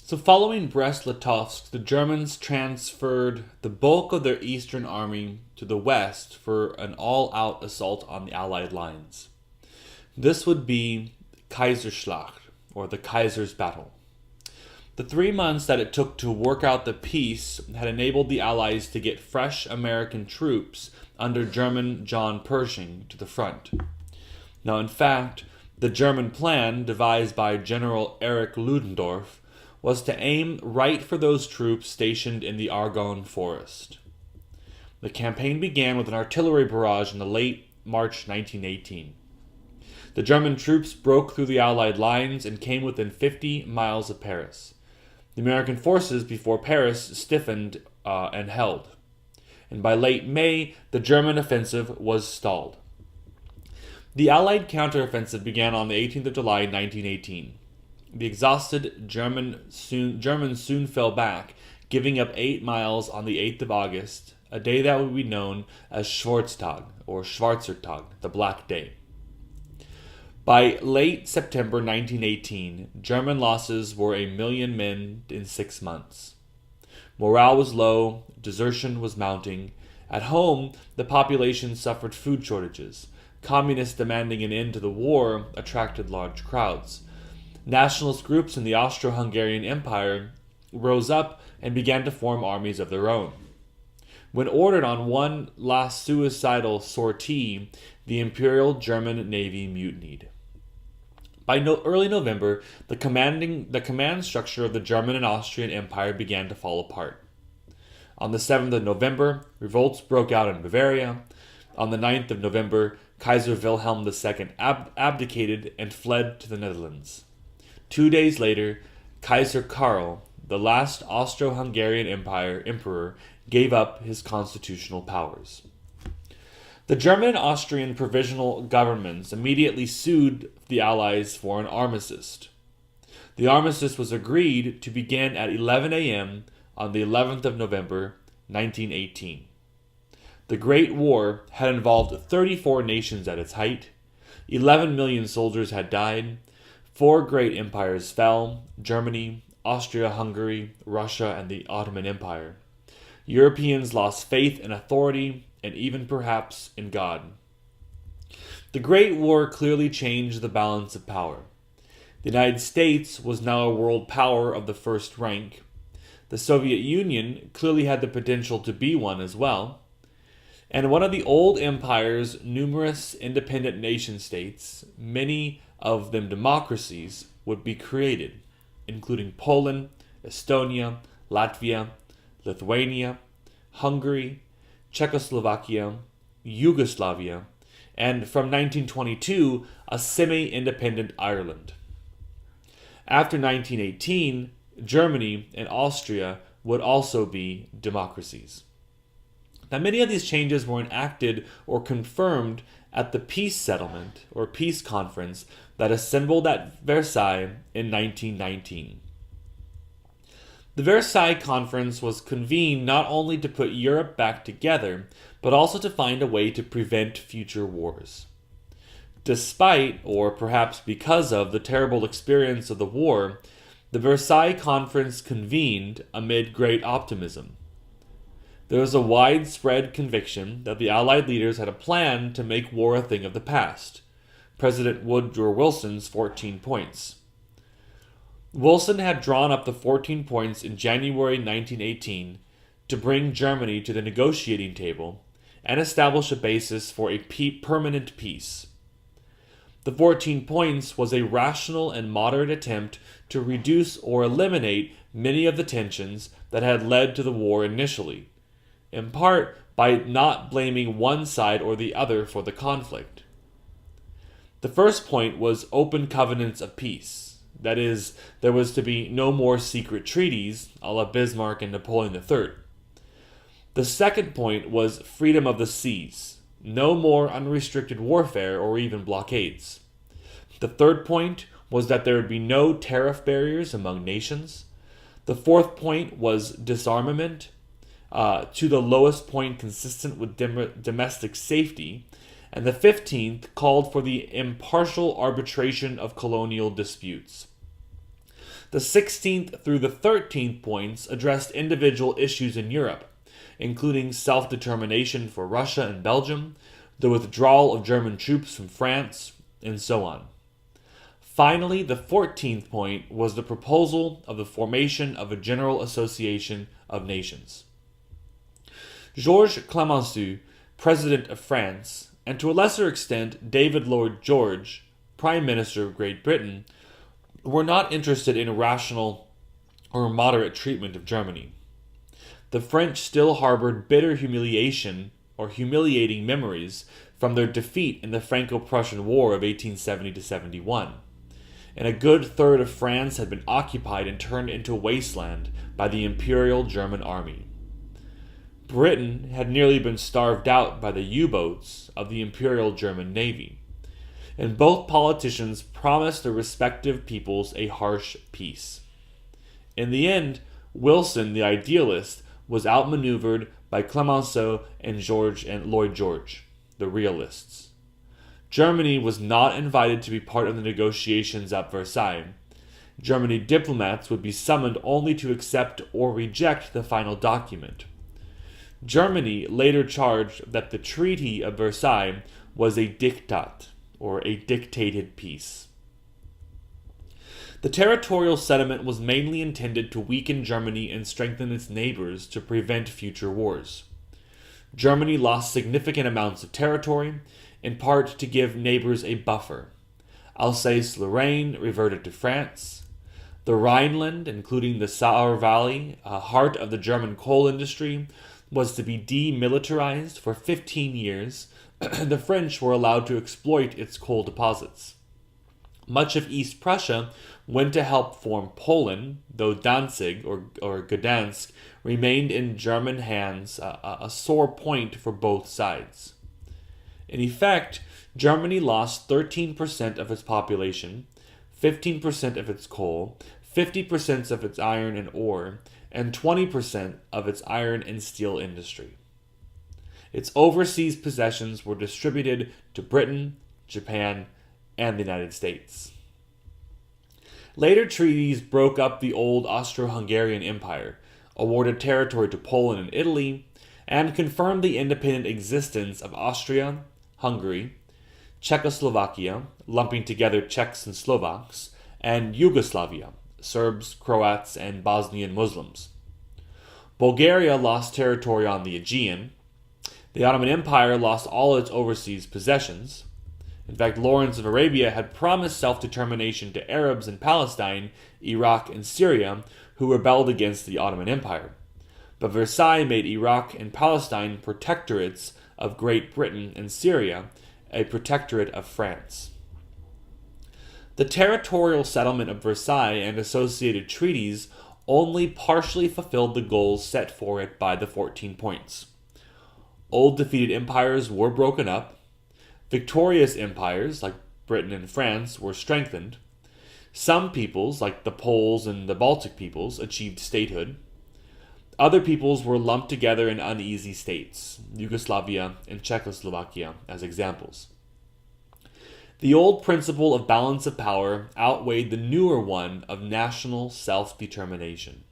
So following Brest-Litovsk, the Germans transferred the bulk of their eastern army to the west for an all-out assault on the Allied lines. This would be Kaiserschlacht, or the Kaiser's Battle. The 3 months that it took to work out the peace had enabled the Allies to get fresh American troops under German John Pershing to the front. Now, in fact, the German plan, devised by General Erich Ludendorff, was to aim right for those troops stationed in the Argonne Forest. The campaign began with an artillery barrage in the late March 1918. The German troops broke through the Allied lines and came within 50 miles of Paris. The American forces before Paris stiffened and held. And by late May, the German offensive was stalled. The Allied counteroffensive began on the 18th of July, 1918. The exhausted Germans soon fell back, giving up 8 miles on the 8th of August, a day that would be known as Schwarztag, or Schwarzertag, the Black Day. By late September 1918, German losses were 1 million men in 6 months. Morale was low, desertion was mounting. At home, the population suffered food shortages. Communists demanding an end to the war attracted large crowds. Nationalist groups in the Austro-Hungarian Empire rose up and began to form armies of their own. When ordered on one last suicidal sortie, the Imperial German Navy mutinied. By early November, the command structure of the German and Austrian Empire began to fall apart. On the 7th of November, revolts broke out in Bavaria. On the 9th of November, Kaiser Wilhelm II abdicated and fled to the Netherlands. 2 days later, Kaiser Karl, the last Austro-Hungarian emperor, gave up his constitutional powers. The German and Austrian provisional governments immediately sued the Allies for an armistice. The armistice was agreed to begin at 11 a.m. on the 11th of November, 1918. The Great War had involved 34 nations at its height. 11 million soldiers had died. 4 great empires fell: Germany, Austria-Hungary, Russia, and the Ottoman Empire. Europeans lost faith in authority and even perhaps in God. The Great War clearly changed the balance of power. The United States was now a world power of the first rank. The Soviet Union clearly had the potential to be one as well. And one of the old empire's numerous independent nation-states, many of them democracies, would be created, including Poland, Estonia, Latvia, Lithuania, Hungary, Czechoslovakia, Yugoslavia, and from 1922, a semi-independent Ireland. After 1918, Germany and Austria would also be democracies. Now, many of these changes were enacted or confirmed at the peace settlement or peace conference that assembled at Versailles in 1919. The Versailles Conference was convened not only to put Europe back together, but also to find a way to prevent future wars. Despite, or perhaps because of, the terrible experience of the war, the Versailles Conference convened amid great optimism. There was a widespread conviction that the Allied leaders had a plan to make war a thing of the past. President Woodrow Wilson's 14 points. Wilson had drawn up the 14 points in January 1918 to bring Germany to the negotiating table and establish a basis for a permanent peace. The 14 points was a rational and moderate attempt to reduce or eliminate many of the tensions that had led to the war initially, in part by not blaming one side or the other for the conflict. The first point was open covenants of peace. That is, there was to be no more secret treaties, a la Bismarck and Napoleon III. The second point was freedom of the seas. No more unrestricted warfare or even blockades. The third point was that there would be no tariff barriers among nations. The fourth point was disarmament to the lowest point consistent with domestic safety. And the 15th called for the impartial arbitration of colonial disputes. The 16th through the 13th points addressed individual issues in Europe, including self-determination for Russia and Belgium, the withdrawal of German troops from France, and so on. Finally, the 14th point was the proposal of the formation of a General Association of Nations. Georges Clemenceau, President of France, and to a lesser extent David Lloyd George, Prime Minister of Great Britain, were not interested in a rational or moderate treatment of Germany. The French still harbored bitter humiliating memories from their defeat in the Franco-Prussian War of 1870-71, and a good third of France had been occupied and turned into a wasteland by the Imperial German Army. Britain had nearly been starved out by the U-boats of the Imperial German Navy, and both politicians promised their respective peoples a harsh peace. In the end, Wilson, the idealist, was outmaneuvered by Clemenceau and Lloyd George, the realists. Germany was not invited to be part of the negotiations at Versailles. German diplomats would be summoned only to accept or reject the final document. Germany later charged that the Treaty of Versailles was a diktat, or a dictated peace. The territorial settlement was mainly intended to weaken Germany and strengthen its neighbors to prevent future wars. Germany lost significant amounts of territory, in part to give neighbors a buffer. Alsace-Lorraine reverted to France. The Rhineland, including the Saar Valley, a heart of the German coal industry, was to be demilitarized for 15 years. The French were allowed to exploit its coal deposits. Much of East Prussia went to help form Poland, though Danzig or Gdansk remained in German hands, a sore point for both sides. In effect, Germany lost 13% of its population, 15% of its coal, 50% of its iron and ore, and 20% of its iron and steel industry. Its overseas possessions were distributed to Britain, Japan, and the United States. Later treaties broke up the old Austro-Hungarian Empire, awarded territory to Poland and Italy, and confirmed the independent existence of Austria, Hungary, Czechoslovakia, lumping together Czechs and Slovaks, and Yugoslavia, Serbs, Croats, and Bosnian Muslims. Bulgaria lost territory on the Aegean. The Ottoman Empire lost all its overseas possessions. In fact, Lawrence of Arabia had promised self-determination to Arabs in Palestine, Iraq, and Syria who rebelled against the Ottoman Empire. But Versailles made Iraq and Palestine protectorates of Great Britain and Syria a protectorate of France. The territorial settlement of Versailles and associated treaties only partially fulfilled the goals set for it by the 14 points. Old defeated empires were broken up. Victorious empires, like Britain and France, were strengthened. Some peoples, like the Poles and the Baltic peoples, achieved statehood. Other peoples were lumped together in uneasy states, Yugoslavia and Czechoslovakia as examples. The old principle of balance of power outweighed the newer one of national self-determination.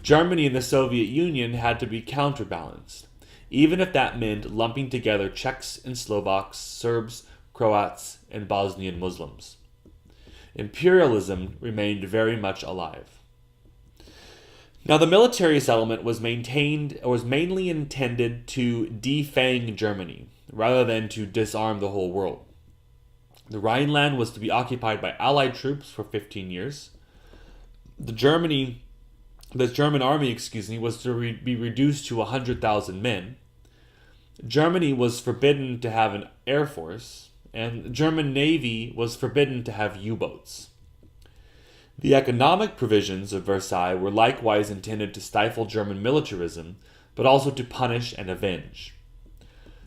Germany and the Soviet Union had to be counterbalanced, even if that meant lumping together Czechs and Slovaks, Serbs, Croats, and Bosnian Muslims. Imperialism remained very much alive. Now, the military settlement was mainly intended to defang Germany, rather than to disarm the whole world. The Rhineland was to be occupied by Allied troops for 15 years. The German army, was to be reduced to 100,000 men. Germany was forbidden to have an air force, and the German Navy was forbidden to have U-boats. The economic provisions of Versailles were likewise intended to stifle German militarism, but also to punish and avenge.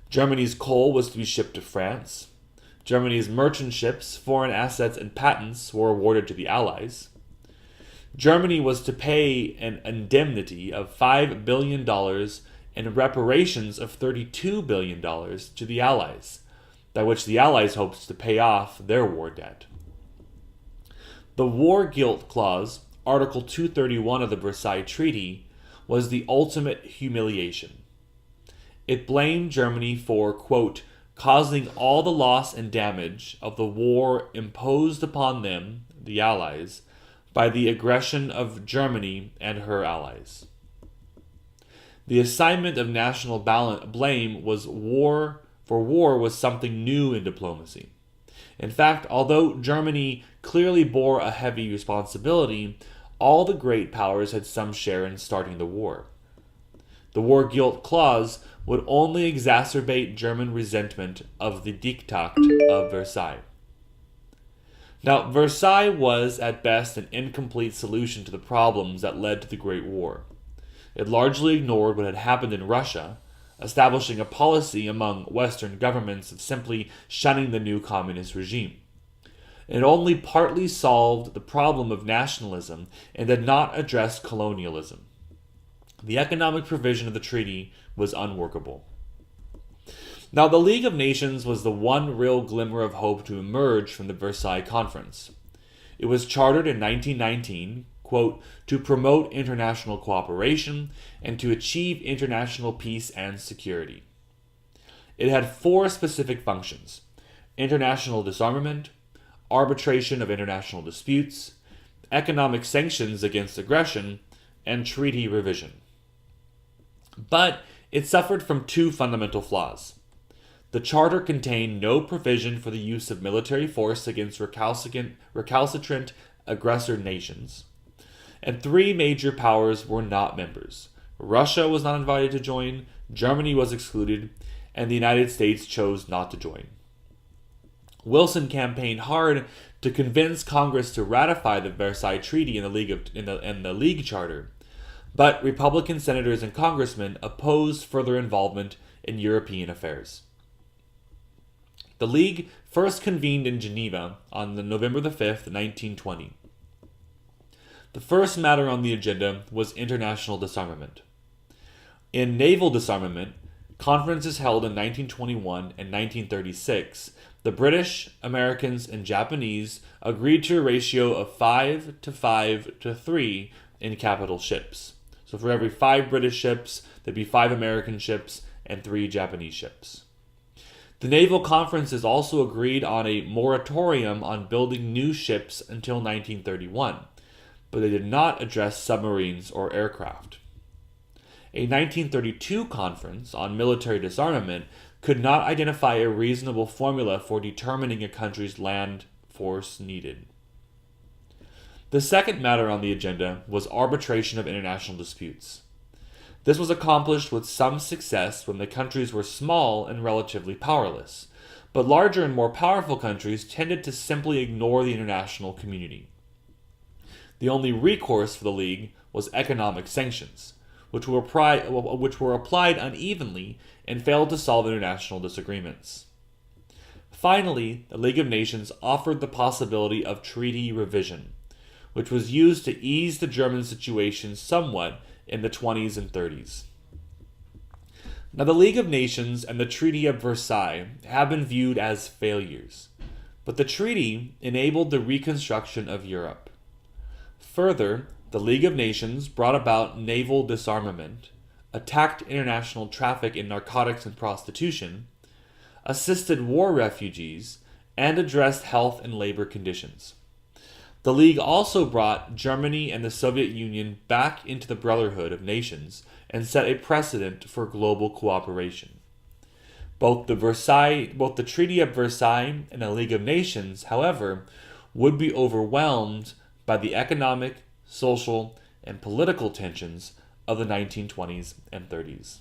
Germany's coal was to be shipped to France. Germany's merchant ships, foreign assets, and patents were awarded to the Allies. Germany was to pay an indemnity of $5 billion and reparations of $32 billion to the Allies, by which the Allies hoped to pay off their war debt. The War Guilt Clause, Article 231 of the Versailles Treaty, was the ultimate humiliation. It blamed Germany for, quote, causing all the loss and damage of the war imposed upon them, the Allies, by the aggression of Germany and her allies. The assignment of national blame was war was something new in diplomacy. In fact, although Germany clearly bore a heavy responsibility, all the great powers had some share in starting the war. The War Guilt Clause would only exacerbate German resentment of the Diktat of Versailles. Now, Versailles was at best an incomplete solution to the problems that led to the Great War. It largely ignored what had happened in Russia, establishing a policy among Western governments of simply shunning the new communist regime. It only partly solved the problem of nationalism and did not address colonialism. The economic provision of the treaty was unworkable. Now, the League of Nations was the one real glimmer of hope to emerge from the Versailles Conference. It was chartered in 1919, quote, to promote international cooperation and to achieve international peace and security. It had 4 specific functions: international disarmament, arbitration of international disputes, economic sanctions against aggression, and treaty revision. But it suffered from 2 fundamental flaws. The charter contained no provision for the use of military force against recalcitrant aggressor nations, and 3 major powers were not members. Russia was not invited to join, Germany was excluded, and the United States chose not to join. Wilson campaigned hard to convince Congress to ratify the Versailles Treaty and the League Charter, but Republican senators and congressmen opposed further involvement in European affairs. The League first convened in Geneva on November 5th, 1920. The first matter on the agenda was international disarmament. In naval disarmament, conferences held in 1921 and 1936, the British, Americans, and Japanese agreed to a ratio of 5 to 5 to 3 in capital ships. So for every 5 British ships, there'd be 5 American ships and 3 Japanese ships. The naval conferences also agreed on a moratorium on building new ships until 1931, but they did not address submarines or aircraft. A 1932 conference on military disarmament could not identify a reasonable formula for determining a country's land force needed. The second matter on the agenda was arbitration of international disputes. This was accomplished with some success when the countries were small and relatively powerless, but larger and more powerful countries tended to simply ignore the international community. The only recourse for the League was economic sanctions, which were applied unevenly and failed to solve international disagreements. Finally, the League of Nations offered the possibility of treaty revision, which was used to ease the German situation somewhat in the 20s and 30s. Now, the League of Nations and the Treaty of Versailles have been viewed as failures, but the treaty enabled the reconstruction of Europe. Further, the League of Nations brought about naval disarmament, attacked international traffic in narcotics and prostitution, assisted war refugees, and addressed health and labor conditions. The League also brought Germany and the Soviet Union back into the Brotherhood of Nations and set a precedent for global cooperation. Both the Treaty of Versailles and the League of Nations, however, would be overwhelmed by the economic, social, and political tensions of the 1920s and 30s.